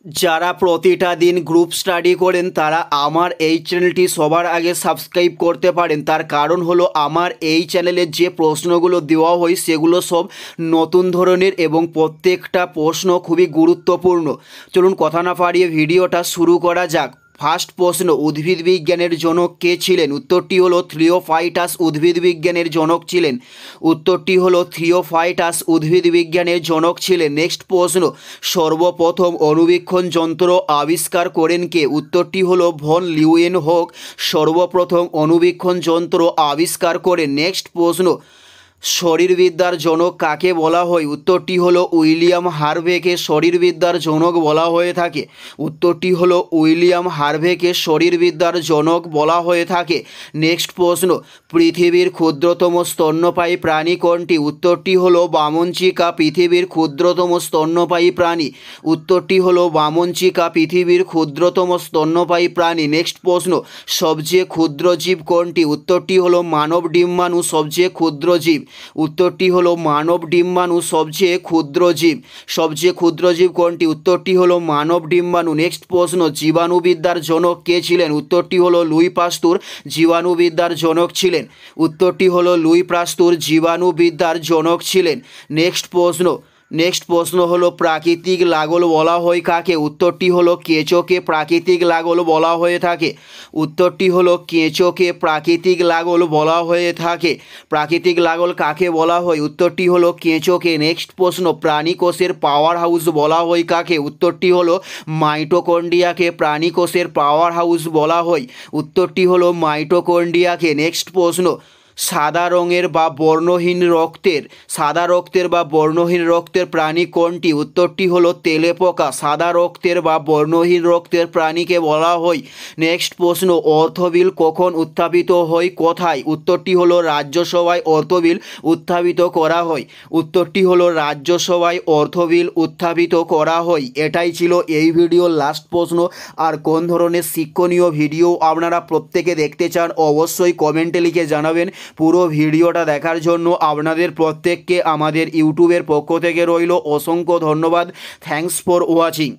যারা প্রতিটা দিন গ্রুপ স্টাডি করেন তারা আমার এই চ্যানেলটি সবার আগে সাবস্ক্রাইব করতে পারেন। তার কারণ হলো আমার এই চ্যানেলে যে প্রশ্নগুলো দেওয়া হয় সেগুলো সব নতুন ধরনের এবং প্রত্যেকটা প্রশ্ন খুবই গুরুত্বপূর্ণ। চলুন কথা না বাড়িয়ে ভিডিওটা শুরু করা যাক। ফার্স্ট প্রশ্ন, উদ্ভিদ বিজ্ঞানের জনক কে ছিলেন? উত্তরটি হলো থিওফাইটাস উদ্ভিদ বিজ্ঞানের জনক ছিলেন। উত্তরটি হলো থিওফাইটাস উদ্ভিদ বিজ্ঞানের জনক ছিলেন। নেক্সট প্রশ্ন, সর্বপ্রথম অণুবীক্ষণ যন্ত্র আবিষ্কার করেন কে? উত্তরটি হলো ভন লিউয়েনহক সর্বপ্রথম অণুবীক্ষণ যন্ত্র আবিষ্কার করেন। নেক্সট প্রশ্ন, শরীরবিদ্যার জনক কাকে বলা হয়? উত্তরটি হলো উইলিয়াম হার্ভেকে শরীরবিদ্যার জনক বলা হয়ে থাকে। উত্তরটি হলো উইলিয়াম হার্ভেকে শরীরবিদ্যার জনক বলা হয়ে থাকে। নেক্সট প্রশ্ন, পৃথিবীর ক্ষুদ্রতম স্তন্যপায়ী প্রাণী কোনটি? উত্তরটি হলো বামনচিকা পৃথিবীর ক্ষুদ্রতম স্তন্যপায়ী প্রাণী। উত্তরটি হলো বামনচিকা পৃথিবীর ক্ষুদ্রতম স্তন্যপায়ী প্রাণী। নেক্সট প্রশ্ন, সবচেয়ে ক্ষুদ্র জীব কোনটি? উত্তরটি হলো মানব ডিম্বাণু সবচেয়ে ক্ষুদ্র জীব। উত্তরটি হলো মানব ডিম্বাণু সবচেয়ে ক্ষুদ্র জীব। সবচেয়ে ক্ষুদ্র জীব কোনটি? উত্তরটি হলো মানব ডিম্বাণু। নেক্সট প্রশ্ন, জীবাণুবিদ্যার জনক কে ছিলেন? উত্তরটি হলো লুই পাস্তুর জীবাণুবিদ্যার জনক ছিলেন। উত্তরটি হলো লুই পাস্তুর জীবাণুবিদ্যার জনক ছিলেন। নেক্সট প্রশ্ন হলো প্রাকৃতিক লাগল বলা হয় কাকে? উত্তরটি হলো কেঁচোকে প্রাকৃতিক লাগল বলা হয়ে থাকে। উত্তরটি হলো কেঁচোকে প্রাকৃতিক লাগল বলা হয়ে থাকে। প্রাকৃতিক লাগল কাকে বলা হয়? উত্তরটি হলো কেঁচোকে। নেক্সট প্রশ্ন, প্রাণীকোষের পাওয়ার হাউস বলা হয় কাকে? উত্তরটি হলো মাইটোকন্ড্রিয়াকে প্রাণীকোষের পাওয়ার হাউস বলা হয়। উত্তরটি হলো মাইটোকন্ড্রিয়াকে। নেক্সট প্রশ্ন, সাদা রঙের বা বর্ণহীন রক্তের প্রাণী কোনটি? উত্তরটি হলো তেলেপোকা। সাদা রক্তের বা বর্ণহীন রক্তের প্রাণীকে বলা হয়। নেক্সট প্রশ্ন, অর্থ বিল কখন উত্থাপিত হয় কোথায়? উত্তরটি হলো রাজ্যসভায় অর্থ বিল উত্থাপিত করা হয়। উত্তরটি হলো রাজ্যসভায় অর্থ বিল উত্থাপিত করা হয়। এটাই ছিল এই ভিডিওর লাস্ট প্রশ্ন। আর কোন ধরনের শিক্ষণীয় ভিডিও আপনারা প্রত্যেকে দেখতে চান অবশ্যই কমেন্টে লিখে জানাবেন। পুরো ভিডিওটা দেখার জন্য আপনাদের প্রত্যেককে আমাদের ইউটিউবের পক্ষ থেকে রইল অসংখ্য ধন্যবাদ। Thanks for watching.